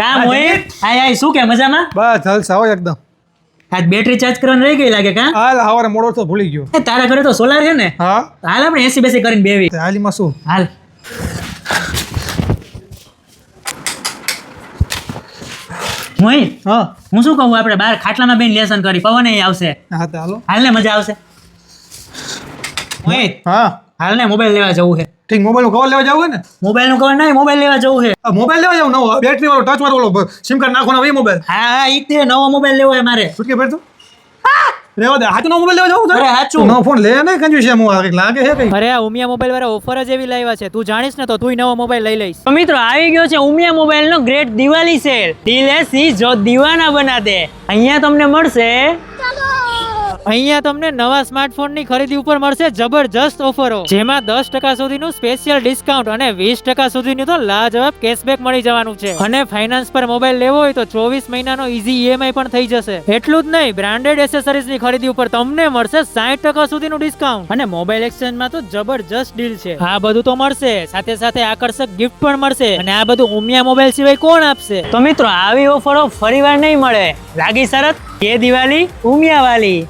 કામ હોય આય શું કે મજામાં બસ જલસા હોય એકદમ. આજ બેટરી ચાર્જ કરવાની રહી ગઈ લાગે કા હાલ સવારે મોડો તો ભૂલી ગયો. તારા ઘરે તો સોલાર છે ને હા હાલ આપણે એસી બેસી કરીને બેવી હાલીમાં શું હાલ મોહિત હા હું શું કહું આપણે બહાર ખાટલામાં બેન લેસન કરી પવન અહીં આવશે હા તો હાલો. હાલ ને મજા આવશે મોહિત હા હાલ ને મોબાઈલ લેવા જવું છે ઠીક મોબાઈલનું કવર લેવા જવું હોય ને મોબાઈલ નું કવર નહીં મોબાઈલ લેવા જવું છે આ મોબાઈલ લેવા જાવ નવો બેટરી વાળો ટચ વાળો ઓલો સિમ કાર્ડ નાખવાનો હોય મોબાઈલ હા હા ઈ તે નવો મોબાઈલ લેવો છે મારે છૂટકે પડતો રેવા દે હાથ નો મોબાઈલ લેવા જાવ અરે હાચું નવો ફોન લે ને કંજુ છે હું આ લાગે છે કઈ અરે આ ઉમિયા મોબાઈલ વાળા ઓફર જ એવી લાવ્યા છે તું જાણીશ ને તો તું નવો મોબાઈલ લઈ લઈશ. તો મિત્રો આવી ગયો છે ઉમિયા મોબાઈલ નો ગ્રેટ દિવાળી સેલ દિલ એસી જો દીવાના બના દે અહીંયા તમને મળશે અહીંયા તમને નવા સ્માર્ટફોન ની ખરીદી ઉપર મળશે જબરજસ્ત ઓફરો જેમાં 10% સુધીનું સ્પેશિયલ ડિસ્કાઉન્ટ અને 20% સુધીનું તો લાજવાબ કેશબેક મળી જવાનું છે અને ફાઇનાન્સ પર મોબાઈલ લેવો હોય તો 24 મહિનાનો ઈઝી ઈએમઆઈ પણ થઈ જશે. એટલું જ નહીં બ્રાન્ડેડ એસેસરીઝ ની ખરીદી ઉપર તમને મળશે 60% સુધીનું ડિસ્કાઉન્ટ અને મોબાઈલ એક્સચેન્જમાં તો જબરજસ્ત ડીલ છે. આ બધું તો મળશે સાથે સાથે આકર્ષક ગિફ્ટ પણ મળશે અને આ બધું ઉમિયા મોબાઈલ સિવાય કોણ આપશે. તો મિત્રો આવી ઓફરો ફરીવાર નહીં મળે લાગી શરત એ દિવાળી ઉમિયા વાલી.